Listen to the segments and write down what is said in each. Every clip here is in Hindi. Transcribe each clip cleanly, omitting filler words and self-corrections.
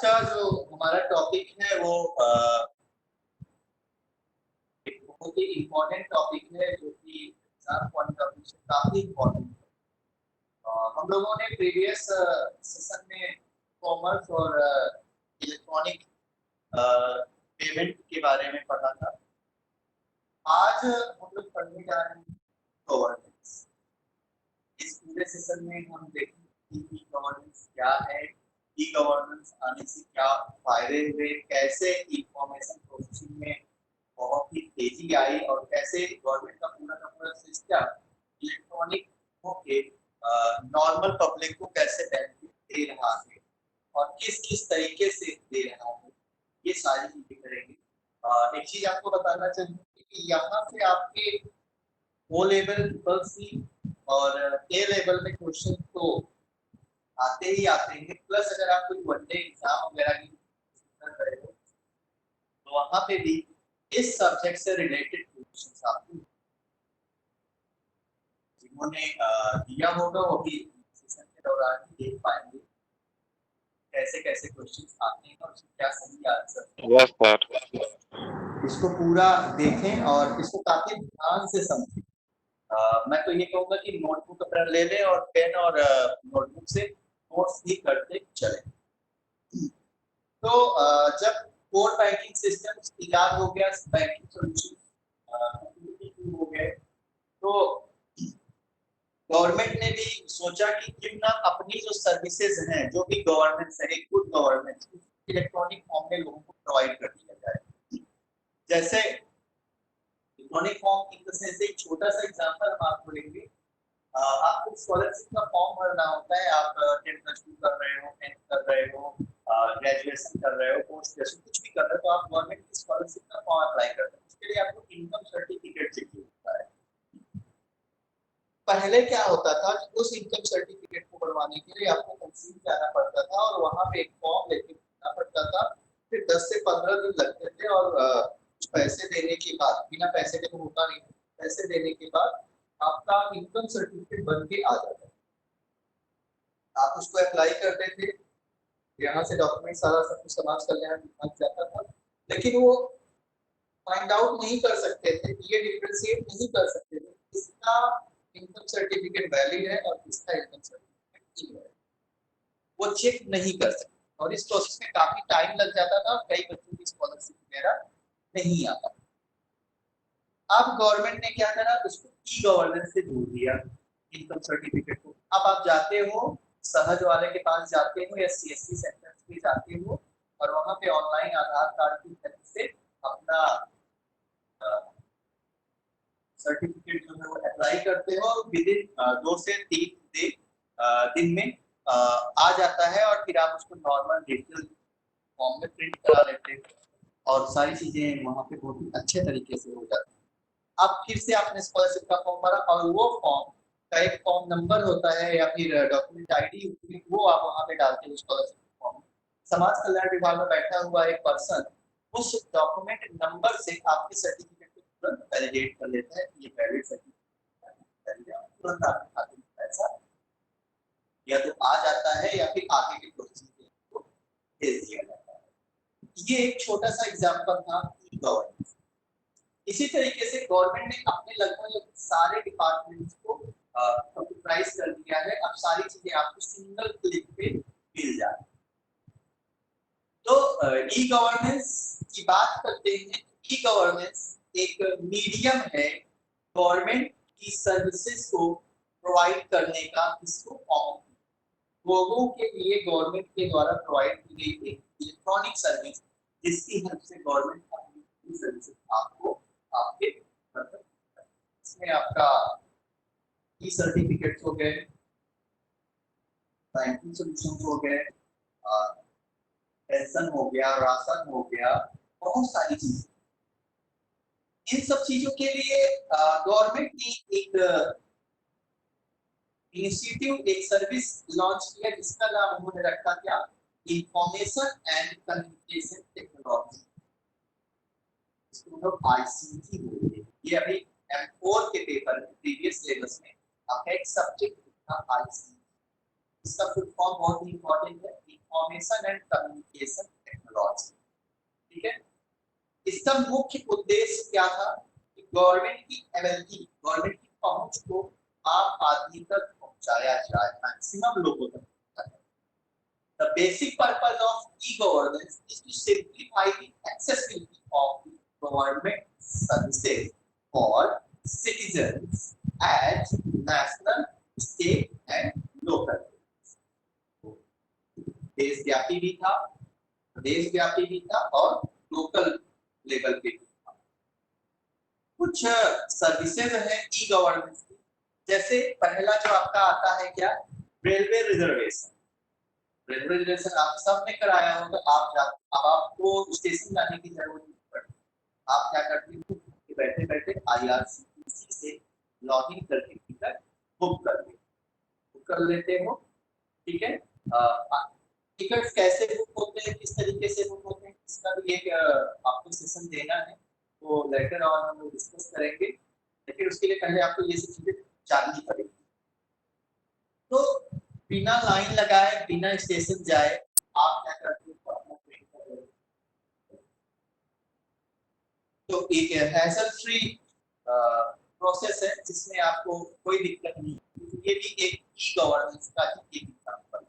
का जो हमारा टॉपिक है वो एक बहुत ही इम्पोर्टेंट टॉपिक है जो कि एग्जाम पॉइंट ऑफ व्यू से काफी इम्पोर्टेंट है। हम लोगों ने प्रीवियस सेशन में कॉमर्स और इलेक्ट्रॉनिक पेमेंट के बारे में पढ़ा था। आज हम लोग पढ़ने जा रहे हैं गवर्नेंस। इस पूरे सेशन में हम देखेंगे कि गवर्नेंस क्या है, ई गवर्नेंस आने से क्या फायदे हुए, कैसे इंफॉर्मेशन प्रोसेसिंग में बहुत ही तेजी आई और कैसे गवर्नमेंट का पूरा सिस्टम इलेक्ट्रॉनिक होके नॉर्मल पब्लिक को कैसे बेनिफिट दे रहा है और किस किस तरीके से दे रहा है, ये सारी चीजें करेंगे। एक चीज आपको बताना चाहिए कि यहाँ से आपके ओ लेवल ट्रिपल सी और ए लेवल में क्वेश्चन तो आते ही आते हैं, प्लस अगर आप कोई वनडे एग्जाम वगैरह की कर रहे हो तो वहां पे भी इस सब्जेक्ट से रिलेटेड क्वेश्चंस आपको जिन्होंने दिया होगा वो भी सेशन के दौरान ही देख पाएंगे कैसे कैसे क्वेश्चंस आते हैं और क्या सही आंसर। यस सर, इसको पूरा देखें और इसको काफी ध्यान से समझें। मैं तो ये कहूंगा कि नोटबुक अपना ले लें और पेन और नोटबुक से नोट्स भी करते चलें। तो जब कोर बैंकिंग सिस्टम तैयार हो गया, बैंकिंग सॉल्यूशन हो गए, तो गवर्नमेंट ने भी सोचा कि क्यों ना अपनी जो सर्विसेज हैं, जो भी गवर्नेंस है, एक गुड गवर्नेंस इलेक्ट्रॉनिक फॉर्म में लोगों को प्रोवाइड कर दिया जाए। जैसे electronic form in the sense एक छोटा सा एग्जांपल हम आपको लेंगे। आपको स्कॉलरशिप का फॉर्म भरना होता है। आप 10 प्लस 2 कर रहे हो, 10 कर रहे हो, ग्रेजुएशन कर रहे हो, पोस्ट ग्रेजुएशन कुछ भी कर रहे हो, तो आप गवर्नमेंट की स्कॉलरशिप का फॉर्म अप्लाई करते हैं। उसके लिए आपको इनकम सर्टिफिकेट चाहिए होता है। पहले क्या होता था कि उस इनकम सर्टिफिकेट को बनवाने के लिए आपको तहसील जाना पड़ता था और वहां पे एक फॉर्म लेके जाना पड़ता था। फिर 10 से 15 दिन लगते थे और पैसे देने के बाद, बिना पैसे के तो होता नहीं, पैसे देने के बाद आपका इनकम सर्टिफिकेट बन के आ जाता था। आप उसको अप्लाई करते थे, यहाँ से डॉक्यूमेंट सारा सब कुछ समाज कल्याण विभाग जाता था, लेकिन वो फाइंड आउट नहीं कर सकते थे, ये डिफरेंशिएट नहीं कर सकते थे इसका इनकम सर्टिफिकेट वैलिड है और इसका इनकम सर्टिफिकेट इनवैलिड, वो चेक नहीं कर सकते। और इस प्रोसेस में काफी टाइम लग जाता था और कई बच्चों की स्कॉलरशिप वगैरह नहीं आता। अब गवर्नमेंट ने क्या करा, उसको ई गवर्नेंस से जोड़ दिया इनकम सर्टिफिकेट को। अब आप जाते हो सहज वाले के पास जाते हो या सीएससी सेंटर पे जाते हो और वहां पे ऑनलाइन आधार कार्ड की हेल्प से अपना सर्टिफिकेट जो है वो अप्लाई करते हो। विद इन 2 से 3 दिन में आ जाता है और फिर आप उसको नॉर्मल डिजिटल फॉर्म में प्रिंट करा लेते हो और सारी चीजें वहां पे बहुत ही अच्छे तरीके से हो जाती है। अब फिर से आपने स्कॉलरशिप का फॉर्म भरा और वो फॉर्म का एक फॉर्म नंबर होता है या फिर डॉक्यूमेंट आईडी, वो आप वहां पे डालते हो स्कॉलरशिप फॉर्म। समाज कल्याण विभाग में बैठा हुआ एक पर्सन उस डॉक्यूमेंट नंबर से आपके सर्टिफिकेट को तुरंत वैलिडेट कर लेता है, ये वैलिड सर्टिफिकेट है, तुरंत आपके खाते में पैसा या तो आ जाता है या फिर आगे के प्रोसेसिंग को भेज दिया जाता है। ये एक छोटा सा एग्जांपल था ई गवर्नेंस। इसी तरीके से गवर्नमेंट ने अपने लगभग सारे डिपार्टमेंट्स को कंप्यूटराइज कर दिया है। अब सारी चीजें आपको सिंगल क्लिक पे मिल जाती है। तो ई गवर्नेंस की बात करते हैं। ई गवर्नेंस एक मीडियम है गवर्नमेंट की सर्विसेज को प्रोवाइड करने का। इसको लोगों के लिए गवर्नमेंट के द्वारा प्रोवाइड की गई एक इलेक्ट्रॉनिक सर्विस जिसकी हेल्प से गवर्नमेंट अपनी सर्विसेज आपको आपके इसमें आपका ई सर्टिफिकेट्स हो गए, बैंकिंग सॉल्यूशंस हो गए, पेंशन हो गया, राशन हो गया, बहुत सारी चीजें। इन सब चीजों के लिए गवर्नमेंट ने एक इनिशिएटिव, एक सर्विस लॉन्च किया जिसका नाम उन्होंने रखा क्या, इंफॉर्मेशन एंड कम्युनिकेशन टेक्नोलॉजी। इसको हम लोग आईसीटी बोलते हैं। ये अभी M4 के पेपर में प्रीवियस सिलेबस में आपका एक सब्जेक्ट था आईसीटी। इसका फुल फॉर्म बहुत ही इंपॉर्टेंट है, इंफॉर्मेशन एंड कम्युनिकेशन टेक्नोलॉजी। ठीक है, इसका मुख्य उद्देश्य क्या था कि गवर्नमेंट की एबिलिटी, गवर्नमेंट की पहुंच को आम आदमी तक पहुंचाया जाए, मैक्सिमम लोगों तक पहुंचाया जाए। The basic purpose of e-governance is to simplify the accessibility of the government services for citizens at national, state and local. देशव्यापी भी था, प्रदेशव्यापी भी था और लोकल लेवल पे भी था। कुछ सर्विसेज है ई गवर्नेंस की, जैसे पहला जो आपका आता है क्या, रेलवे रिजर्वेशन। रेलवे रिजर्वेशन आप सबने कराया होगा, अब आपको स्टेशन जाने की जरूरत नहीं पड़ती। आप क्या करते हो कि बैठे बैठे आईआरसीटीसी से लॉगिन करके टिकट बुक कर लेते हो। ठीक है, टिकट कैसे बुक होते हैं, किस तरीके से बुक होते हैं, इसका भी एक आपको सेशन देना है, तो लेटर ऑन हम लोग डिस्कस करेंगे, लेकिन उसके लिए पहले आपको ये सब चीजें जाननी पड़ेगी। तो बिना लाइन लगाए, बिना स्टेशन जाए आप क्या करते हो, अपना ट्रेन कर रहे हो। तो एक हैसल फ्री प्रोसेस है जिसमें आपको कोई दिक्कत नहीं। ये भी एक ई गवर्नेंस का एक एग्जांपल।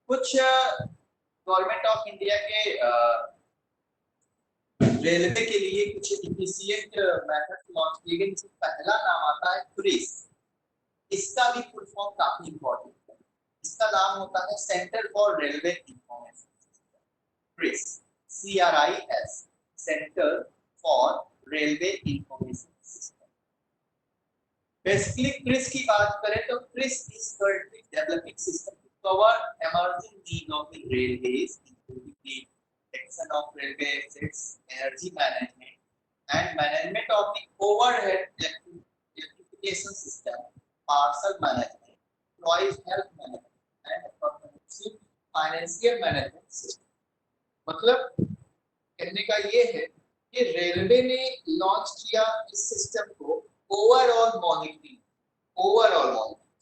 कुछ गवर्नमेंट ऑफ इंडिया के रेलवे के लिए कुछ इफिशिएंट मेथड लॉन्च किए गए, जिसमें पहला नाम आता है क्रिस। इसका भी फुल फॉर्म काफी इंपॉर्टेंट है, इसका नाम होता है centre for railway information system, CRIS, CRIS, centre for railway information system. Basically CRIS की बात करें तो CRIS is currently developing system to cover emerging need of the railways, including the protection of railway assets, energy management, and management of the overhead electrification system, parcel management, employees health management, and comprehensive financial management system। मतलब कहने का ये है कि रेलवे ने लॉन्च किया इस सिस्टम को ओवरऑल मॉनिटरिंग,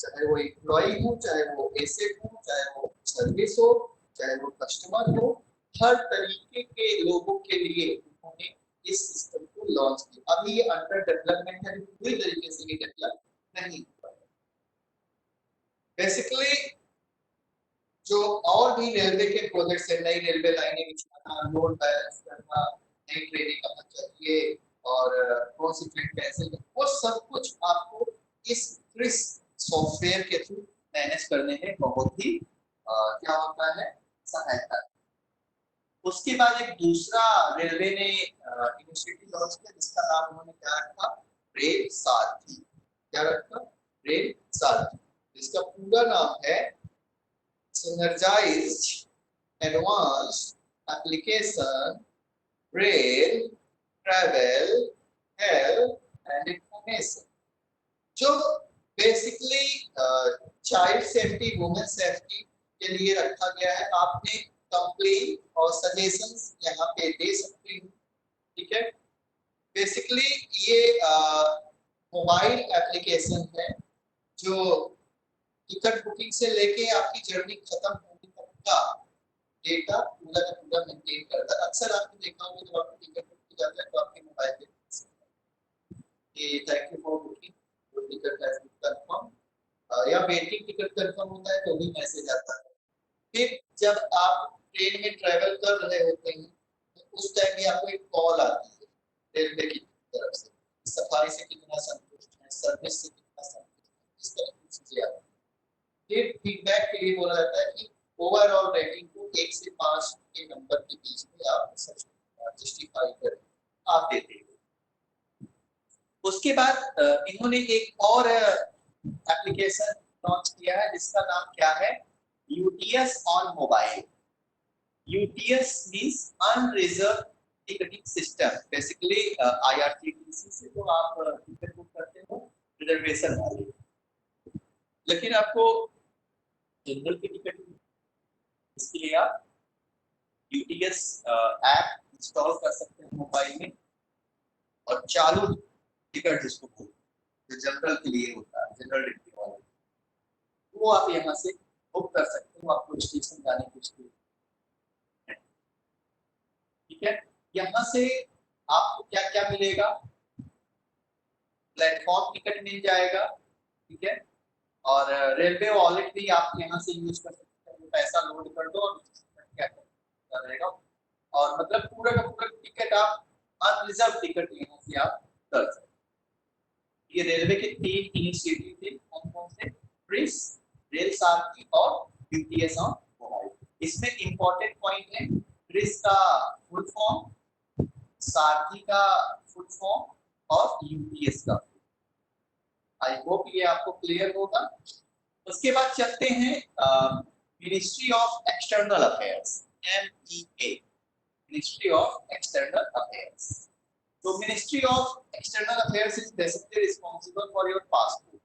चाहे वो एम्प्लॉय हो, चाहे वो एसेट हो, चाहे वो सर्विस हो, चाहे वो कस्टमर हो, हर तरीके के लोगों के लिए उन्होंने इस सिस्टम को लॉन्च किया। अभी ये अंडर डेवलपमेंट है, पूरी तरीके से ये डेवलप नहीं हुआ। बेसिकली जो और भी रेलवे के प्रोजेक्ट्स है, नई रेलवे लाइनें बिछाना, लोड बैलेंस करना, नई ट्रेनें कहाँ चाहिए और कौन सी ट्रेन कैसे, वो सब कुछ आपको इस क्रिस सॉफ्टवेयर के थ्रू मैनेज करने में बहुत ही क्या होता है, सहायता। उसके बाद एक दूसरा रेलवे ने इनिशिएटिव लॉन्च किया, जिसका नाम उन्होंने क्या रखा, रेल सारथी। क्या रखा, रेल सारथी। इसका पूरा नाम है Synergized Advanced Application Rail Travel Health and Information, जो basically child safety, women safety के लिए रखा गया है। आपने कंप्लेन और सजेशंस यहाँ पे दे सकते हैं। ठीक है, बेसिकली ये मोबाइल एप्लीकेशन है जो टिकट बुकिंग से लेके आपकी जर्नी खत्म होने तक का डेटा पूरा का पूरा मेंटेन करता है। अक्सर आपने देखा होगा जब आपको टिकट बुक किया जाता है तो आपके मोबाइल पे ये thank you for booking, your ticket has been confirmed, या वेटिंग टिकट कंफर्म होता है तो भी मैसेज आता है। फिर जब आप ट्रेन में ट्रैवल कर रहे होते हैं तो उस टाइम भी आपको एक कॉल आती है रेलवे की तरफ से, सफारी से कितना संतुष्ट है, सर्विस से कितना संतुष्ट है, इस तरह की चीजें आती है। फिर फीडबैक के लिए बोला जाता है कि ओवरऑल रेटिंग को 1 से 5 के नंबर के बीच में आप जस्टिफाई करें, आप देते हैं। उसके बाद इन्होंने एक और एप्लीकेशन लॉन्च किया है जिसका नाम क्या है, UTS on mobile. UTS means unreserved ticketing system. Basically IRCTC से तो आप टिकट बुक करते हो रिजर्वेशन वाले, लेकिन आपको जनरल की टिकट, इसके लिए आप UTS ऐप इंस्टॉल कर सकते हैं मोबाइल में, और चालू टिकट जिसको बोलते हैं, जो जनरल के लिए होता है, जनरल डिब्बे वाला, वो आप यहाँ से बुक कर सकते हो आपको स्टेशन जाने के लिए। ठीक है, यहाँ से आपको क्या क्या मिलेगा, प्लेटफॉर्म टिकट मिल जाएगा। ठीक है, और रेलवे वॉलेट भी आप यहाँ से यूज कर सकते हैं, पैसा लोड कर दो और क्या रहेगा। और मतलब पूरा का पूरा टिकट आप अनरिजर्व टिकट यहाँ से आप कर सकते हैं। ये रेलवे के 3 इनिशिएटिव थे, कौन कौन से, ट्रिस, रेल सारथी और यूटीएस ऑन मोबाइल। इसमें इंपॉर्टेंट पॉइंट है ट्रिस का फुल फॉर्म, सारथी का फुल फॉर्म और यूटीएस का। आई होप ये आपको क्लियर होगा। उसके बाद चलते हैं ministry of external affairs, MEA, ministry of external affairs. तो ministry of external affairs is basically responsible for your passport,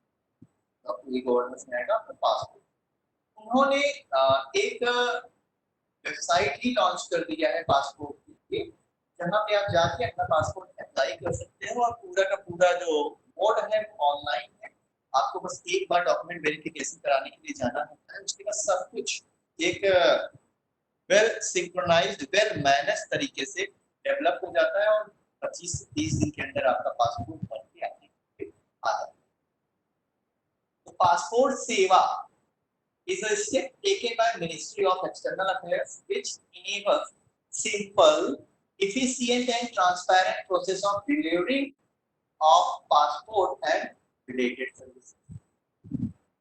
पूरी गवर्नमेंट में आएगा पासपोर्ट। उन्होंने एक वेबसाइट ही लॉन्च कर दिया है पासपोर्ट के लिए, जहां पे आप जाके अपना पासपोर्ट अप्लाई कर सकते हो और पूरा का पूरा जो मोड है वो ऑनलाइन है। आपको बस एक बार डॉक्यूमेंट वेरिफिकेशन कराने के लिए जाना होता है, उसके बाद सब कुछ एक वेल सिंक्रोनाइज्ड, वेल मैनेज तरीके से डेवलप हो जाता है और 25 से 30 दिन के अंदर आपका पासपोर्ट बन के आने आ जाता है। तो पासपोर्ट सेवा is a step taken by Ministry of External Affairs which enables simple, efficient and transparent process of delivering of passport and related services.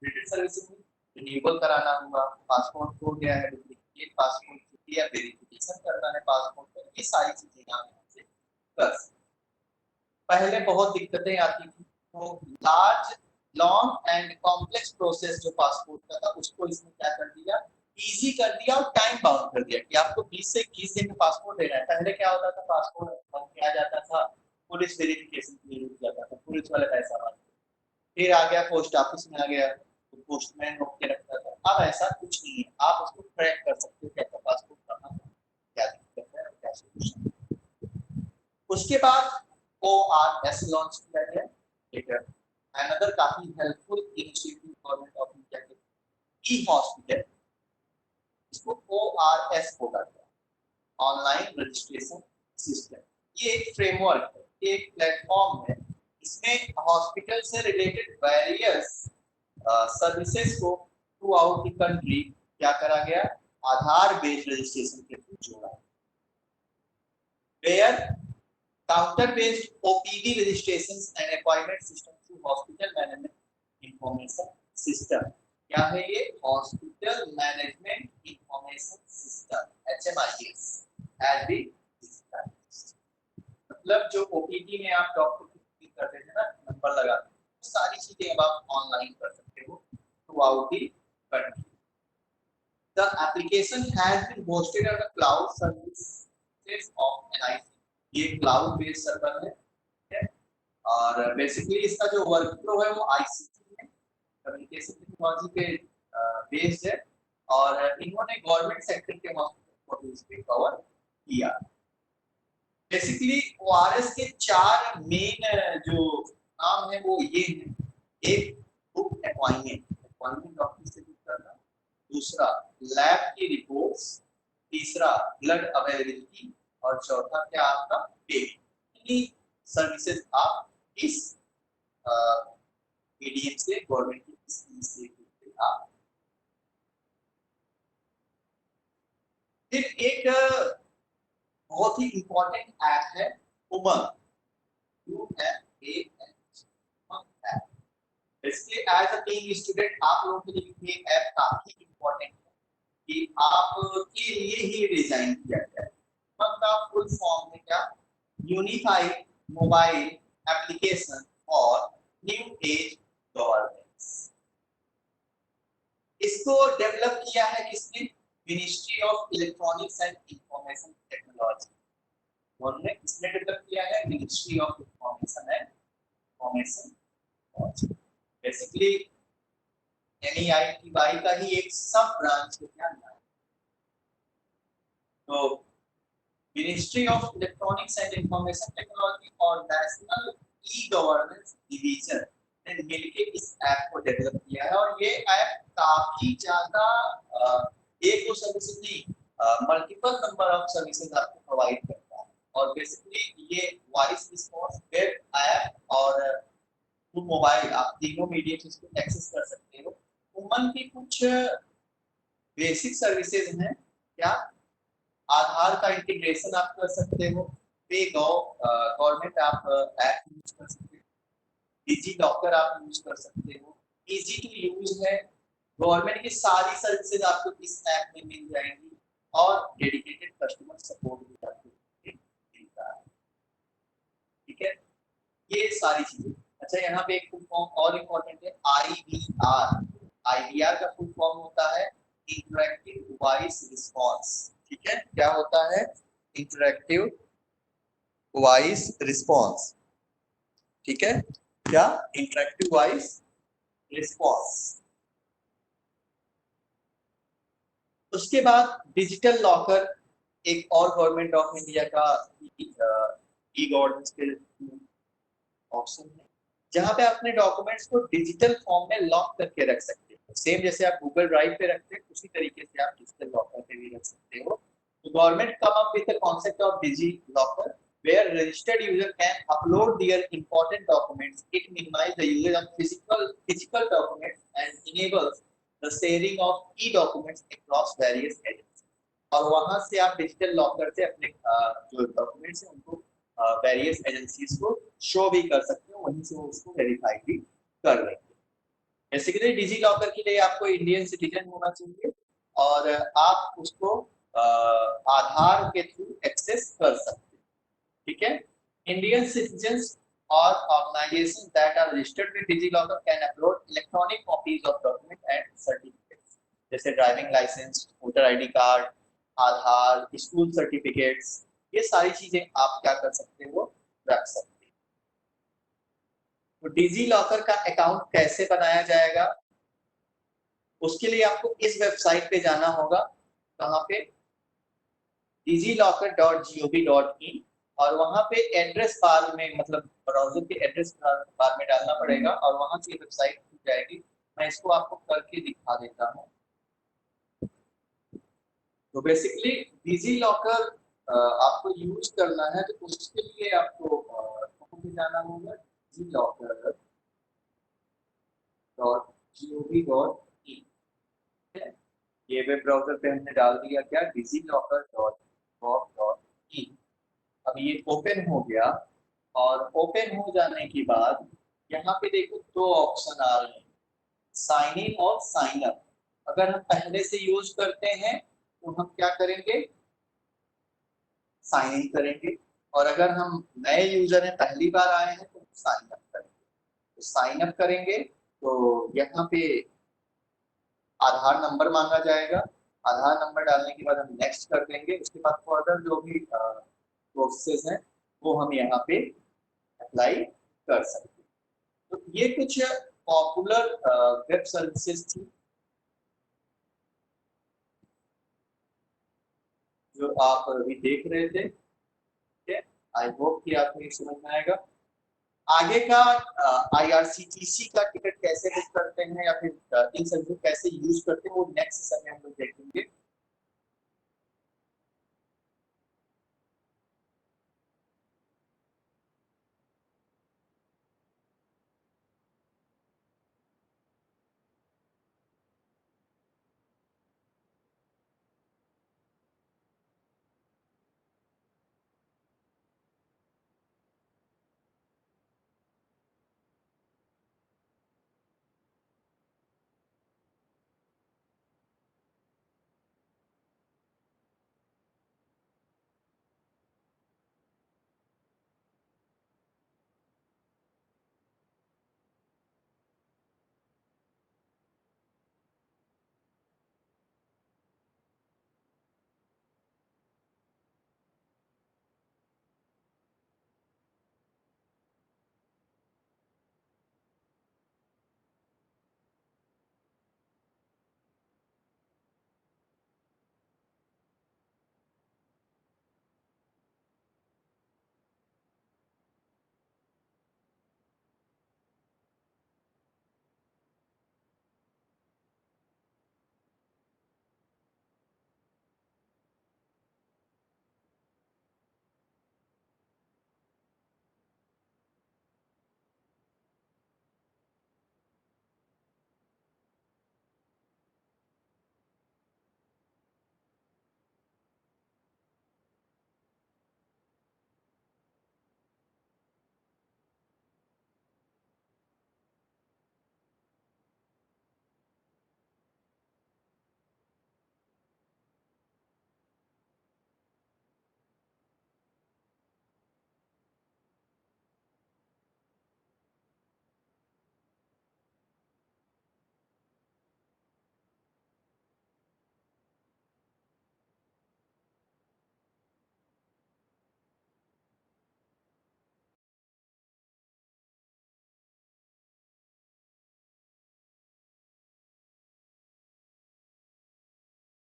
Related services renewal कराना होगा, पासपोर्ट खो गया है, डुप्लीकेट पासपोर्ट चाहिए या वेरिफिकेशन करना है पासपोर्ट का, ये सारी चीजें आप यहाँ से कर सकते। पहले बहुत दिक्कतें आती थी, तो large long and complex process जो पासपोर्ट का था उसको इसने क्या कर दिया, इजी कर दिया और टाइम बाउंड कर दिया कि आपको 20 से 21 दिन में पासपोर्ट देना है। पहले क्या होता था, पासपोर्ट बन के आ जाता था, पुलिस वेरिफिकेशन के लिए रुक जाता था, पुलिस वाले पैसा मांगते, फिर आ गया पोस्ट ऑफिस में आ गया तो पोस्टमैन रोक के रखता था। अब ऐसा कुछ नहीं है, आप उसको ट्रैक कर सकते हो कि आपका पासपोर्ट कहाँ है, क्या दिक्कत है और क्या सॉल्यूशन। उसके बाद ORS लॉन्च किया गया, ठीक है, another काफी helpful initiative government of India के ई-हॉस्पिटल, इसको ORS बोला गया, ऑनलाइन रजिस्ट्रेशन सिस्टम। ये एक फ्रेमवर्क है, ये एक प्लेटफॉर्म है, इसमें हॉस्पिटल से रिलेटेड वेरियस सर्विसेज को थ्रू आउट द कंट्री क्या करा गया, आधार बेस्ड रजिस्ट्रेशन के थ्रू जोड़ा। Where counter based OPD registrations and appointment system through hospital management information system। क्या है ये, hospital management information system, HMIS has been digitized। मतलब जो OPD में आप डॉक्टर की बुकिंग करते थे ना, नंबर लगाते थे, तो सारी चीजें अब आप ऑनलाइन कर सकते हो throughout the country। The application has been hosted on the cloud services of NIC, ये क्लाउड बेस्ड सर्वर है, ठीक है, और बेसिकली इसका जो वर्क फ्लो है वो ICT है, कम्युनिकेशन टेक्नोलॉजी पे बेस्ड है, और इन्होंने गवर्नमेंट सेक्टर के हॉस्पिटल को इसमें कवर किया। बेसिकली ORS के 4 मेन जो नाम है वो ये है, एक बुक अपॉइंटमेंट डॉक्टर से बुक करना, दूसरा लैब की रिपोर्ट्स, तीसरा ब्लड अवेलेबिलिटी और चौथा क्या आपका पेमेंट। सर्विसेज आप इस मीडियम से गवर्नमेंट की स्कीम से आप। फिर एक बहुत ही इंपॉर्टेंट ऐप है उमंग, UMANG। इसके एज अ टीम स्टूडेंट आप लोगों के लिए ये ऐप काफी इंपॉर्टेंट है कि आपके लिए ही डिजाइन किया गया है। का फुल फॉर्म है क्या, unified mobile application for new age governance. इसको डेवलप किया है किसने, ministry of electronics and information technology, उन्होंने इसने डेवलप किया है, ministry of information and information technology. Basically NEITY का ही एक सब ब्रांच है क्या। तो Ministry of Electronics and Information Technology और नेशनल ई गवर्नेंस डिवीजन ने मिलकर इस ऐप को डेवलप किया है, और ये ऐप काफी ज्यादा एक दो सर्विसेज नहीं, मल्टीपल नंबर ऑफ सर्विसेज आपको प्रोवाइड करता है। और बेसिकली ये वॉइस रिस्पॉन्स, वेब ऐप और मोबाइल, आप तीनों मीडियम से इसको एक्सेस कर सकते हो। उमन की कुछ बेसिक सर्विसेज हैं। क्या? आधार का इंटीग्रेशन आप कर सकते हो, पे गवर्नमेंट आप ऐप यूज कर सकते हो, डिजी लॉकर आप यूज कर सकते हो, इजी टू यूज है। गवर्नमेंट की सारी सर्विसेज आपको इस ऐप में मिल जाएंगी और डेडिकेटेड कस्टमर सपोर्ट भी आपको मिलता है। ठीक है, ये सारी चीजें। अच्छा, यहाँ पे एक फुल फॉर्म और इम्पोर्टेंट है, IVR। IVR का फुल फॉर्म होता है इंटरैक्टिव वॉइस रिस्पॉन्स। ठीक है, क्या होता है? Interactive voice response. ठीक है, क्या? Interactive voice response. उसके बाद डिजिटल लॉकर एक और गवर्नमेंट ऑफ इंडिया का ई गवर्नेंस के ऑप्शन है, जहां पे अपने डॉक्यूमेंट्स को डिजिटल फॉर्म में लॉक करके रख सकते हो। सेम जैसे आप गूगल ड्राइव पे रखते हैं, उसी तरीके से आप डिजिटल लॉकर पे भी रख सकते हो। तो government come up with the concept of DigiLocker where registered user can upload their important documents. It minimizes the usage of physical documents and enables the sharing of e-documents across various agencies. और वहां से आप डिजिटल लॉकर से अपने जो डॉक्यूमेंट्स हैं उनको वेरियस एजेंसीज को शो भी कर सकते हो, वहीं से वो उसको वेरीफाई भी कर लेंगे। बेसिकली डिजी लॉकर के लिए आपको इंडियन सिटीजन होना चाहिए और आप उसको आधार के थ्रू एक्सेस कर सकते हैं। ठीक है, Indian citizens or organizations that are registered with DigiLocker can upload electronic copies of documents and certificates, जैसे driving licence, voter ID card, Aadhaar, school certificates, ये सारी चीजें आप क्या कर सकते हो? रख सकते हो। तो डिजिलॉकर का अकाउंट कैसे बनाया जाएगा? उसके लिए आपको इस वेबसाइट पे जाना होगा। कहाँ पे? digilocker.gov.in, और वहां पे एड्रेस बार में, मतलब ब्राउज़र के एड्रेस बार में डालना पड़ेगा और वहां से वेबसाइट खुल जाएगी। मैं इसको आपको करके दिखा देता हूँ। तो बेसिकली डिजिलॉकर आपको यूज करना है, तो उसके लिए आपको कहाँ पे जाना होगा? digilocker.gov.in। ये वेब ब्राउज़र पे हमने डाल दिया क्या? digilocker.gov.in। अब ये ओपन हो गया और ओपन हो जाने के बाद यहाँ पे देखो दो ऑप्शन आ रहे हैं, साइन इन और साइन अप। अगर हम पहले से यूज करते हैं तो हम क्या करेंगे? साइन इन करेंगे, और अगर हम नए यूजर हैं, पहली बार आए हैं, तो साइन अप करेंगे। तो साइन अप करेंगे तो यहाँ पे आधार नंबर मांगा जाएगा। आधार नंबर डालने के बाद हम नेक्स्ट कर देंगे। उसके बाद फर्दर जो भी प्रोसेस हैं वो हम यहाँ पे अप्लाई कर सकते हैं। तो ये कुछ पॉपुलर वेब सर्विसेज थी जो आप अभी देख रहे थे। ठीक है, आई होप कि आपको ये समझ में आएगा। आगे का IRCTC का टिकट कैसे बुक करते हैं या फिर इन सर्विस कैसे यूज करते हैं, वो नेक्स्ट सेशन में हम लोग देखेंगे।